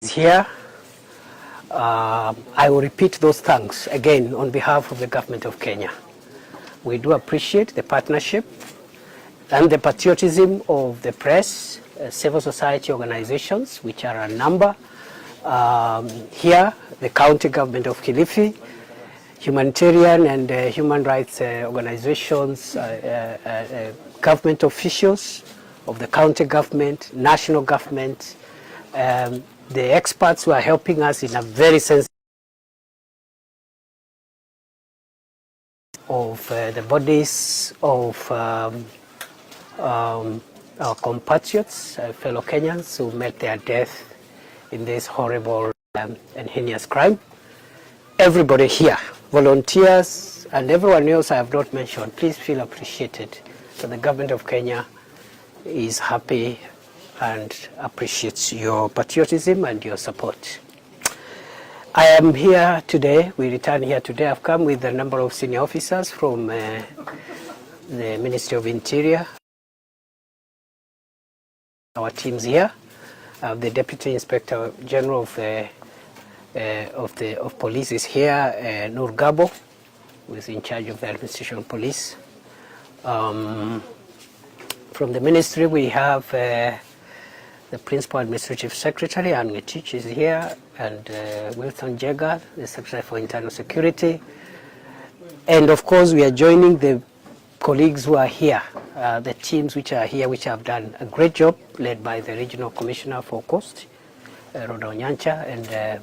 Here, I will repeat those thanks again on behalf of the government of Kenya. We do appreciate the partnership and the patriotism of the press, civil society organizations, which are a number. Here, the county government of Kilifi, humanitarian and human rights organizations, government officials of the county government, national government, the experts who are helping us in a very sensitive of the bodies of our compatriots, fellow Kenyans who met their death in this horrible and heinous crime. Everybody here, volunteers and everyone else I have not mentioned, please feel appreciated. So the government of Kenya is happy and appreciates your patriotism and your support. I am here today, we return here today. I've come with a number of senior officers from the Ministry of Interior. Our teams here, the Deputy Inspector General of Police is here, Nur Gabo, who is in charge of the administration of police. From the ministry we have the Principal Administrative Secretary, Anne Ngetich, is here, and Wilson Jega, the Secretary for Internal Security. And of course, we are joining the colleagues who are here, the teams which are here, which have done a great job, led by the Regional Commissioner for Coast, Roda Onyancha,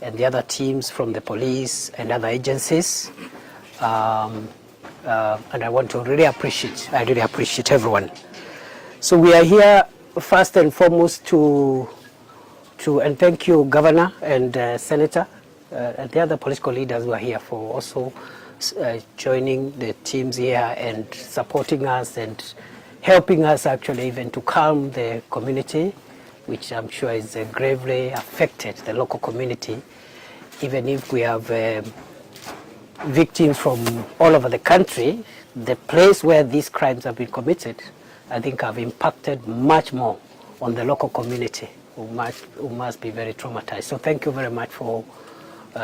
and the other teams from the police and other agencies. And I want to really appreciate everyone. So we are here first and foremost and thank you, Governor and Senator, and the other political leaders who are here for also joining the teams here and supporting us and helping us actually even to calm the community, which I'm sure is gravely affected, the local community, even if we have victims from all over the country. The place where these crimes have been committed, I think, have impacted much more on the local community, who must be very traumatized. So thank you very much for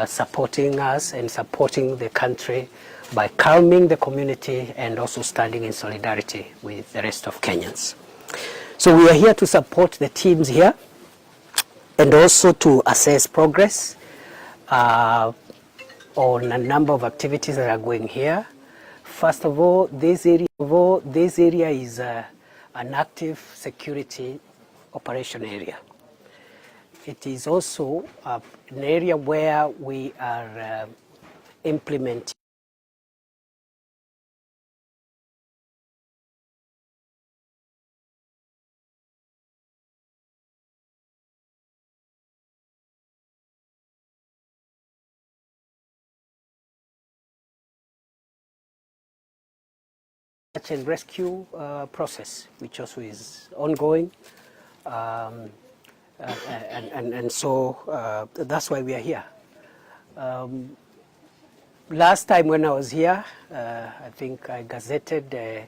supporting us and supporting the country by calming the community and also standing in solidarity with the rest of Kenyans. So we are here to support the teams here and also to assess progress on a number of activities that are going here. First of all, this area is an active security operation area. It is also an area where we are implementing search and rescue process, which also is ongoing. And so that's why we are here. Last time when I was here, I think I gazetted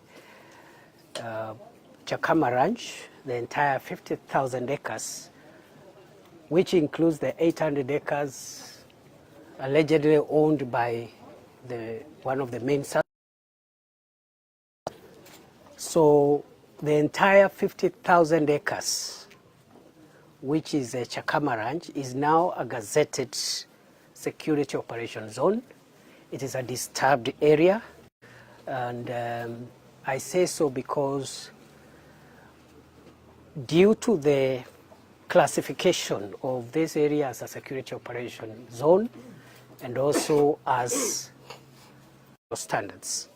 Chakama Ranch, the entire 50,000 acres, which includes the 800 acres allegedly owned by one of the main. So the entire 50,000 acres, which is a Chakama Ranch, is now a gazetted security operation zone. It is a disturbed area, and I say so because due to the classification of this area as a security operation zone and also as standards.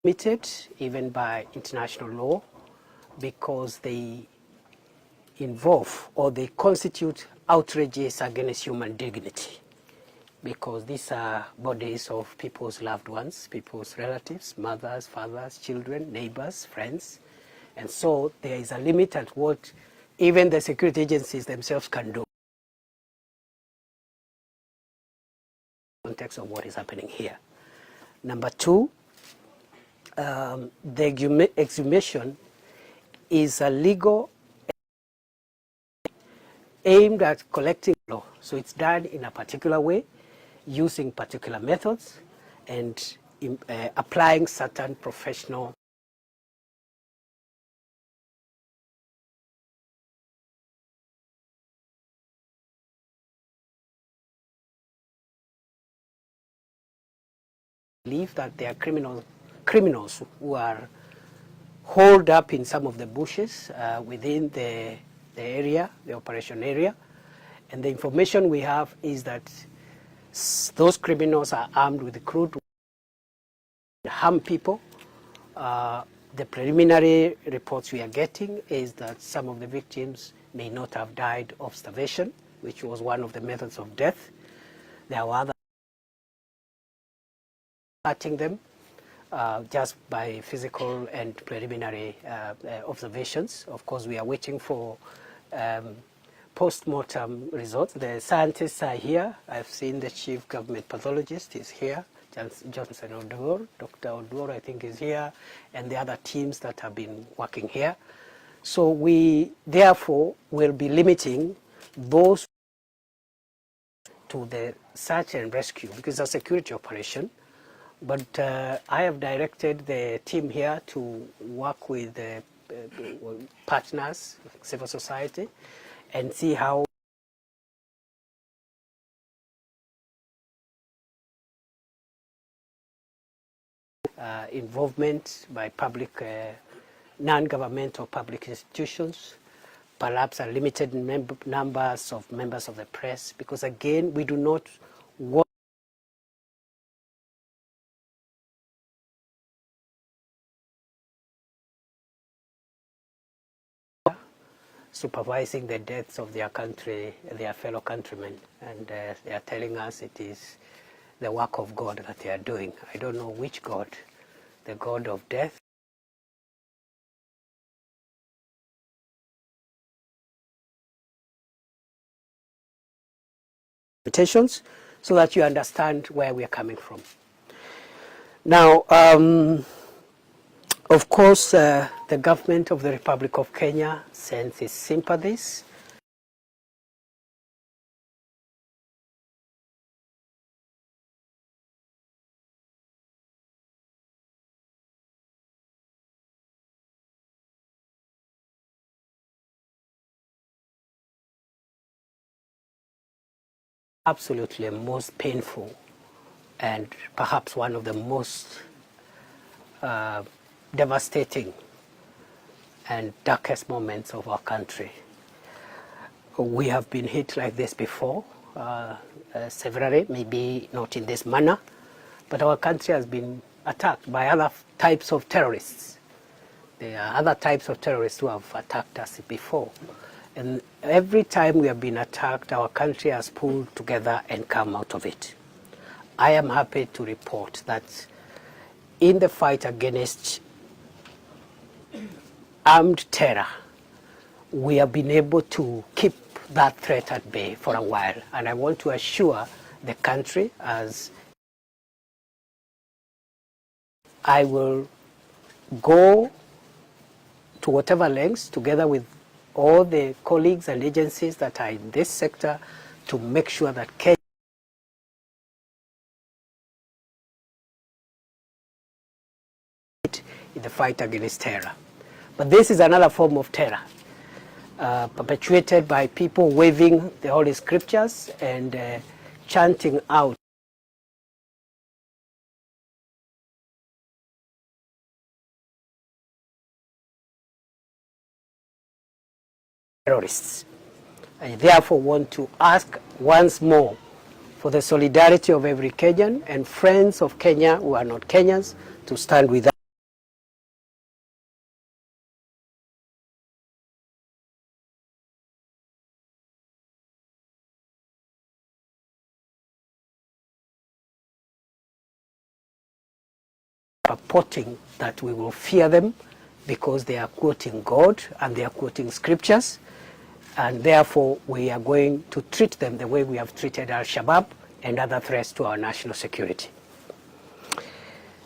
Limited even by international law because they involve or they constitute outrages against human dignity, because these are bodies of people's loved ones, people's relatives, mothers, fathers, children, neighbors, friends, and so there is a limit at what even the security agencies themselves can do. Context of what is happening here. Number two, the exhumation is a legal aimed at collecting law. So it's done in a particular way, using particular methods, and applying certain professional believe that there are criminals who are holed up in some of the bushes within the area, the operation area. And the information we have is that those criminals are armed with crude weapons to harm people. The preliminary reports we are getting is that some of the victims may not have died of starvation, which was one of the methods of death. There were others hurting them just by physical and preliminary observations. Of course, we are waiting for post-mortem results. The scientists are here. I've seen the chief government pathologist is here. Johnson Odor, Dr. Odor, I think, is here, and the other teams that have been working here. So we, therefore, will be limiting those to the search and rescue, because it's a security operation. But I have directed the team here to work with partners, civil society, and see how involvement by public, non-governmental public institutions, perhaps unlimited numbers of members of the press, because again, we do not want supervising the deaths of their country, their fellow countrymen, and they are telling us it is the work of God that they are doing. I don't know which God, the God of death, so that you understand where we are coming from. Now, of course, the government of the Republic of Kenya sends its sympathies. Absolutely most painful and perhaps one of the most devastating and darkest moments of our country. We have been hit like this before, severally, maybe not in this manner, but our country has been attacked by other types of terrorists. There are other types of terrorists who have attacked us before. And every time we have been attacked, our country has pulled together and come out of it. I am happy to report that in the fight against armed terror, we have been able to keep that threat at bay for a while. And I want to assure the country, as I will go to whatever lengths, together with all the colleagues and agencies that are in this sector, to make sure that Kenya in the fight against terror. But this is another form of terror, perpetuated by people waving the Holy Scriptures and chanting out terrorists. I therefore want to ask once more for the solidarity of every Kenyan and friends of Kenya who are not Kenyans to stand with us. Purporting that we will fear them because they are quoting God and they are quoting scriptures, and therefore we are going to treat them the way we have treated Al-Shabaab and other threats to our national security.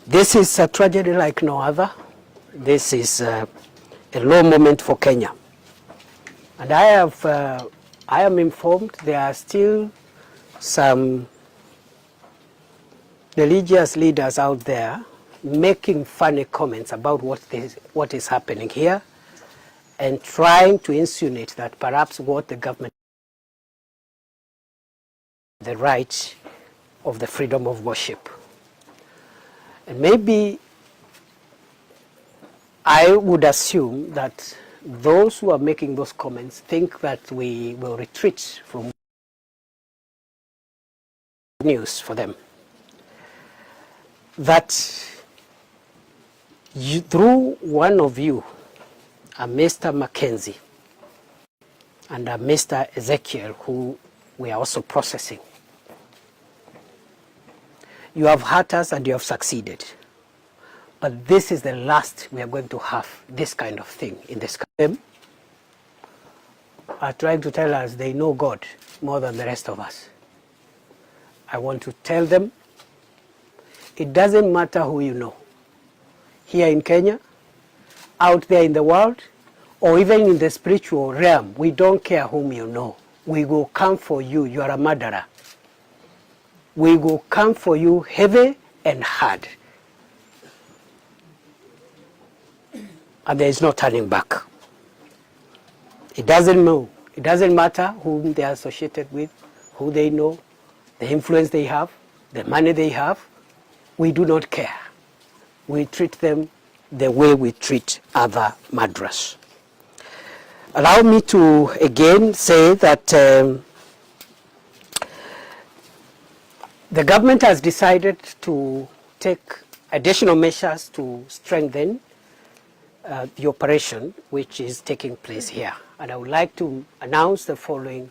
This is a tragedy like no other. This is a low moment for Kenya. And I am informed there are still some religious leaders out there making funny comments about what is happening here and trying to insinuate that perhaps what the government the right of the freedom of worship. And maybe I would assume that those who are making those comments think that we will retreat from news for them. That through one of you, a Mr. Mackenzie and a Mr. Ezekiel, who we are also processing, you have hurt us and you have succeeded. But this is the last we are going to have this kind of thing in this country. Are trying to tell us they know God more than the rest of us. I want to tell them, it doesn't matter who you know, here in Kenya, out there in the world, or even in the spiritual realm, we don't care whom you know. We will come for you. You are a murderer. We will come for you heavy and hard. And there is no turning back. It doesn't know. It doesn't matter whom they are associated with, who they know, the influence they have, the money they have. We do not care. We treat them the way we treat other murderers. Allow me to again say that the government has decided to take additional measures to strengthen the operation which is taking place here. And I would like to announce the following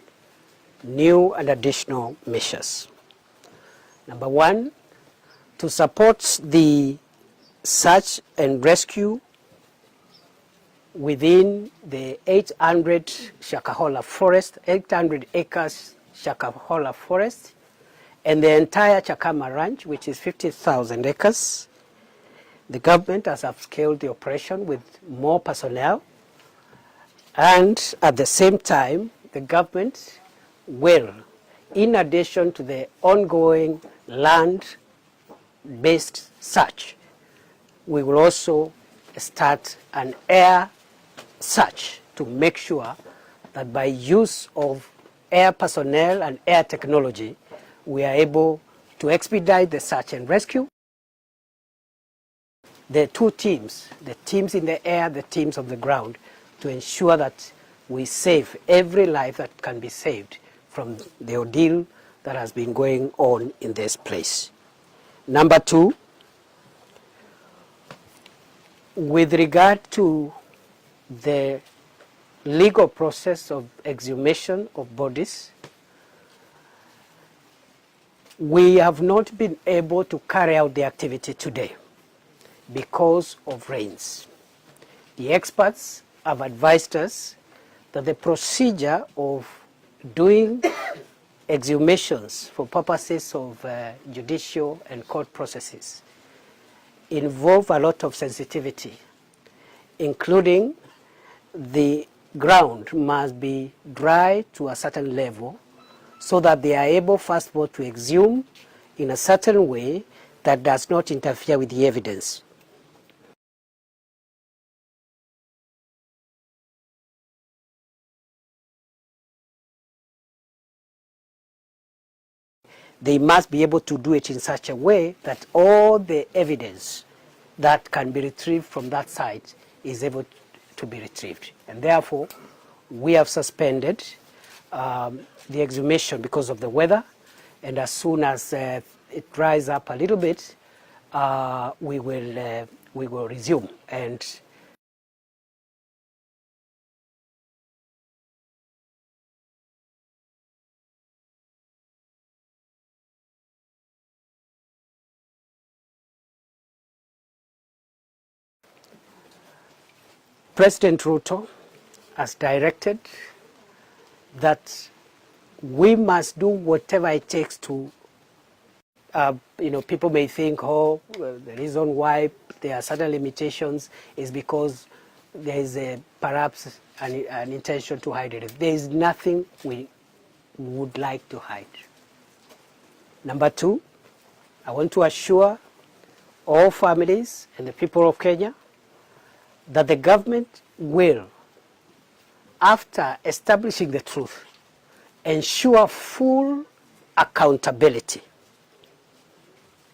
new and additional measures. Number one, to support the search and rescue within the 800 Shakahola forest, 800 acres Shakahola forest, and the entire Chakama Ranch, which is 50,000 acres. The government has upscaled the operation with more personnel, and at the same time, the government will, in addition to the ongoing land-based search, we will also start an air search to make sure that by use of air personnel and air technology, we are able to expedite the search and rescue. The two teams, the teams in the air, the teams on the ground, to ensure that we save every life that can be saved from the ordeal that has been going on in this place. Number two, with regard to the legal process of exhumation of bodies, we have not been able to carry out the activity today because of rains. The experts have advised us that the procedure of doing exhumations for purposes of judicial and court processes involve a lot of sensitivity, including the ground must be dry to a certain level so that they are able, first of all, to exhume in a certain way that does not interfere with the evidence. They must be able to do it in such a way that all the evidence that can be retrieved from that site is able to be retrieved. And therefore, we have suspended the exhumation because of the weather, and as soon as it dries up a little bit, we will resume. And President Ruto has directed that we must do whatever it takes to people may think, oh, well, the reason why there are certain limitations is because there is perhaps an intention to hide it. There is nothing we would like to hide. Number two, I want to assure all families and the people of Kenya that the government will, after establishing the truth, ensure full accountability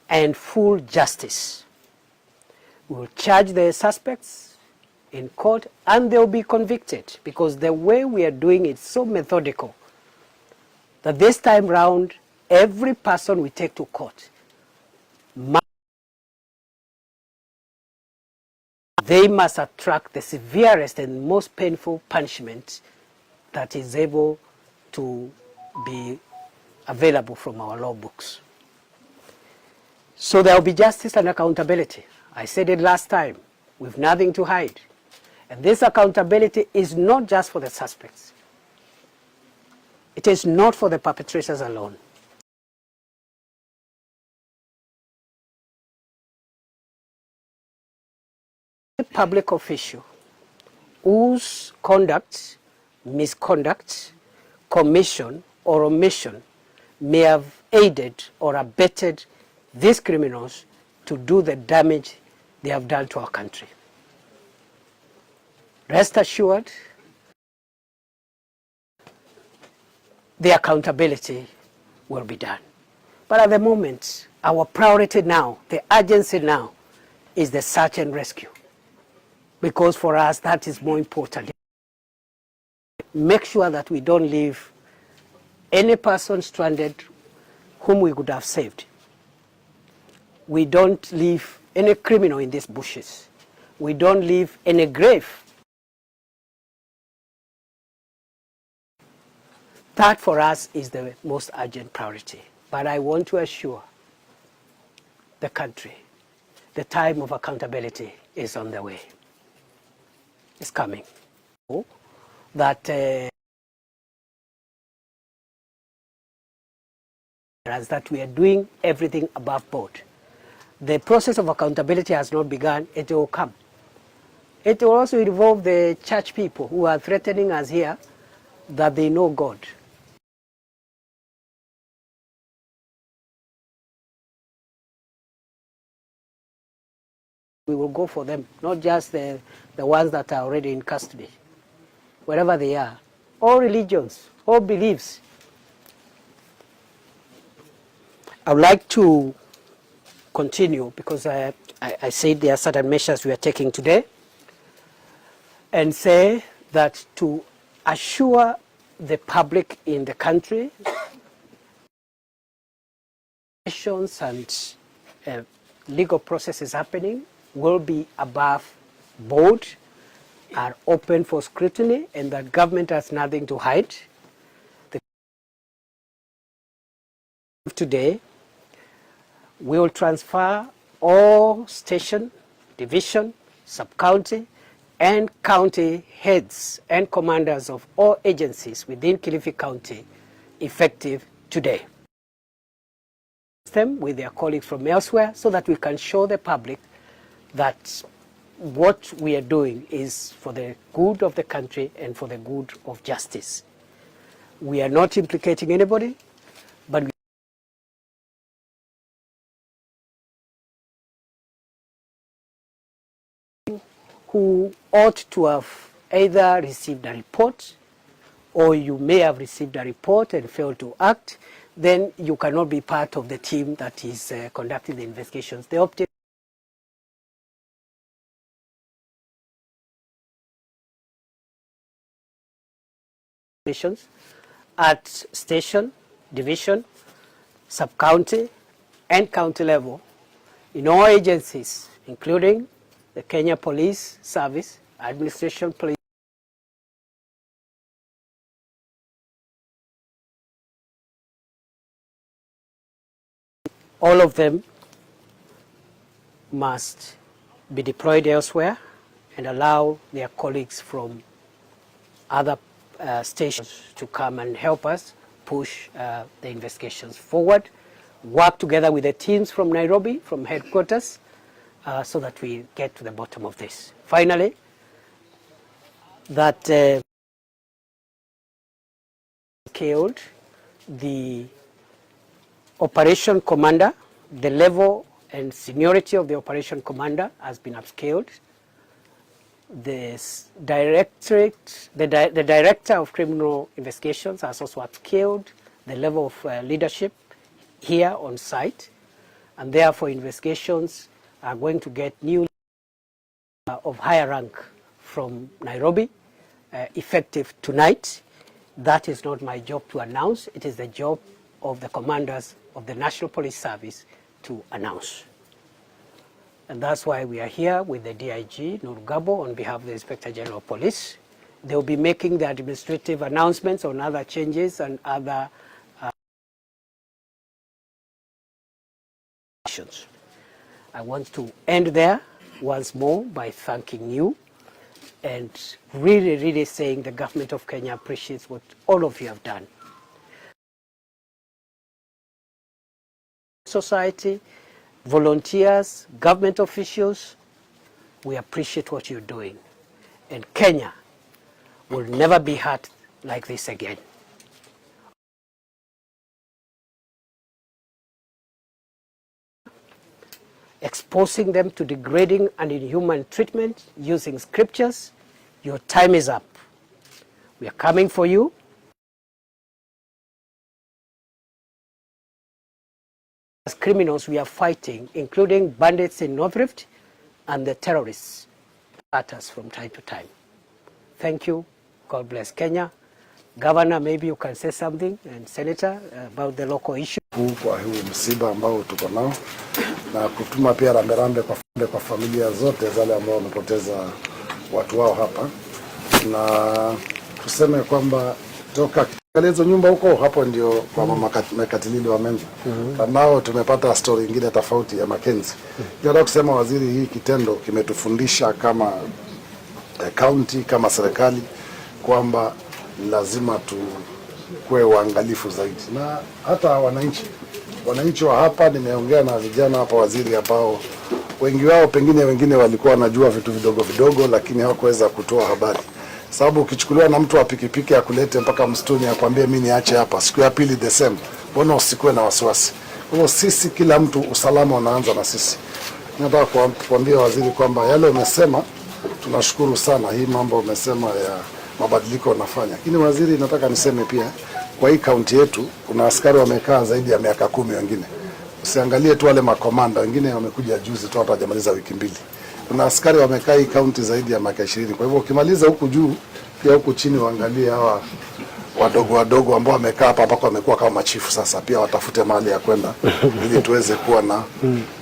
and full justice. We will charge the suspects in court and they will be convicted, because the way we are doing it is so methodical that this time round, every person we take to court, they must attract the severest and most painful punishment that is able to be available from our law books. So there will be justice and accountability. I said it last time, we've nothing to hide. And this accountability is not just for the suspects. It is not for the perpetrators alone. A public official whose conduct, misconduct, commission, or omission may have aided or abetted these criminals to do the damage they have done to our country. Rest assured, the accountability will be done. But at the moment, our priority now, the urgency now, is the search and rescue. Because for us, that is more important. Make sure that we don't leave any person stranded whom we could have saved. We don't leave any criminal in these bushes. We don't leave any grave. That for us is the most urgent priority. But I want to assure the country the time of accountability is on the way. It's coming. That that we are doing everything above board. The process of accountability has not begun, it will come. It will also involve the church people who are threatening us here that they know God. We will go for them, not just the ones that are already in custody, wherever they are. All religions, all beliefs. I would like to continue because I said there are certain measures we are taking today, and say that to assure the public in the country and legal processes happening will be above board, are open for scrutiny, and that government has nothing to hide. Today, we will transfer all station, division, sub-county, and county heads and commanders of all agencies within Kilifi County effective today. Them with their colleagues from elsewhere so that we can show the public that what we are doing is for the good of the country and for the good of justice. We are not implicating anybody, but who ought to have either received a report, or you may have received a report and failed to act, then you cannot be part of the team that is conducting the investigations. The object at station, division, sub-county, and county level in all agencies, including the Kenya Police Service, Administration Police, all of them must be deployed elsewhere and allow their colleagues from other stations to come and help us push the investigations forward work together with the teams from Nairobi, from headquarters, so that we get to the bottom of this. Finally, that scaled the operation commander, the level and seniority of the operation commander has been upscaled. The director of criminal investigations has also upscaled the level of leadership here on site, and therefore investigations are going to get new of higher rank from Nairobi, effective tonight. That is not my job to announce. It is the job of the commanders of the National Police Service to announce. And that's why we are here with the DIG, Nurugabo, on behalf of the Inspector General of Police. They will be making the administrative announcements on other changes and other actions. I want to end there once more by thanking you and really saying the government of Kenya appreciates what all of you have done. Society, volunteers, government officials, we appreciate what you're doing. And Kenya will never be hurt like this again. Exposing them to degrading and inhuman treatment using scriptures, your time is up. We are coming for you. As criminals we are fighting, including bandits in North Rift and the terrorists at us from time to time. Thank you. God bless Kenya. Governor, maybe you can say something, and Senator, about the local issue. Kwa huu msiba ambao tuko nao na kutuma pia ramberambe kwa familia zote zale ambao wamepoteza watu wao hapa, na tuseme kwamba toka kalezo nyumba huko hapo ndio kwa mama Mekatilili wa Menza. Nao tumepata story nyingine tofauti ya Mackenzie. Nataka kusema waziri, hii kitendo kimetufundisha kama county, kama serikali, kwamba lazima tukue waangalifu zaidi, na hata wananchi wa hapa. Nimeongea na vijana hapa waziri, ambao wengi wao pengine wengine walikuwa wanajua vitu vidogo, lakini hawakuweza kutoa habari. Sababu ukichukuliwa na mtu wa pikipiki akulete mpaka msituni akwambie mimi niache hapa, siku ya pili Desemba, mbona usikue na wasiwasi? Kwa hiyo sisi, kila mtu, usalama unaanza na sisi. Nataka kuambia waziri kwamba yale umesema tunashukuru sana, hii mambo umesema ya mabadiliko unafanya. Lakini waziri, nataka niseme pia kwa hii kaunti yetu kuna askari wamekaa zaidi ya miaka 10 wengine. Usiangalie tu wale makomanda, wengine wamekuja juzi tu hapa, hajamaliza wiki mbili. Kuna askari wamekaa hii kaunti zaidi ya miaka 20. Kwa hivyo ukimaliza huku juu, pia huku chini waangalie hawa wadogo ambao wamekaa hapa mpaka wamekuwa kama machifu sasa, pia watafute mahali ya kwenda ili tuweze kuwa na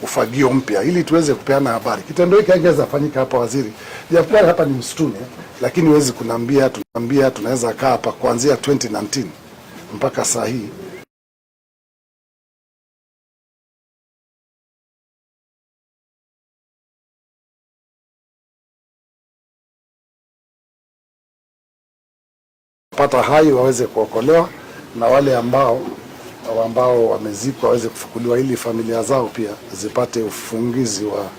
ufagio mpya, ili tuweze kupeana habari. Kitendo hiki haingeweza fanyika hapa waziri. Japokuwa hapa ni msituni, lakini huwezi tunaambia tunaweza kaa hapa kuanzia 2019 mpaka saa hii. Pata hai waweze kuokolewa, na wale ambao wamezikwa waweze kufukuliwa, ili familia zao pia zipate ufungizi wa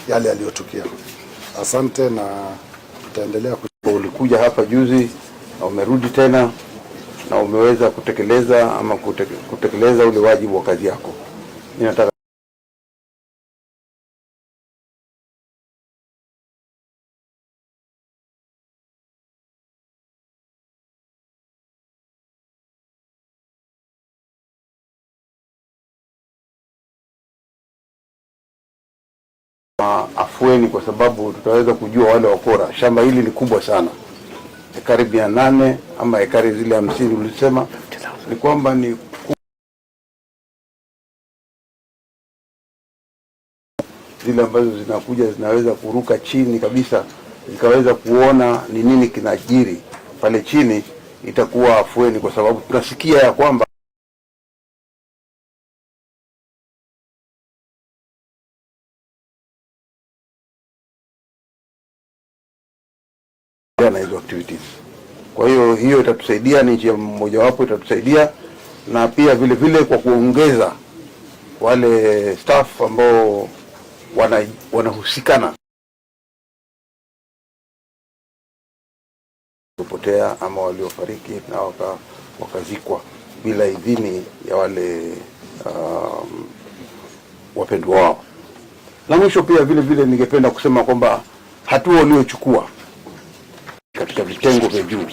yale yaliyotukia. Asante, na tutaendelea. Ulikuja hapa juzi na umerudi tena na umeweza kutekeleza ule wajibu wa kazi yako. Ninataka afueni, kwa sababu tutaweza kujua wale wakora. Shamba hili ni kubwa sana, ekari 800 ama ekari zile 50 ulisema, ni kwamba ni zile ambazo zinakuja zinaweza kuruka chini kabisa, zikaweza kuona ni nini kinajiri pale chini. Itakuwa afueni, kwa sababu tunasikia ya kwamba na hizo activities. Kwa hiyo itatusaidia, ni njia mojawapo itatusaidia, na pia vile kwa kuongeza wale staff ambao wanahusikana kupotea ama waliofariki na wakazikwa bila idhini ya wale wapendwa wao. Na mwisho pia vile vile ningependa kusema kwamba hatua waliochukua katika vitengo vya juu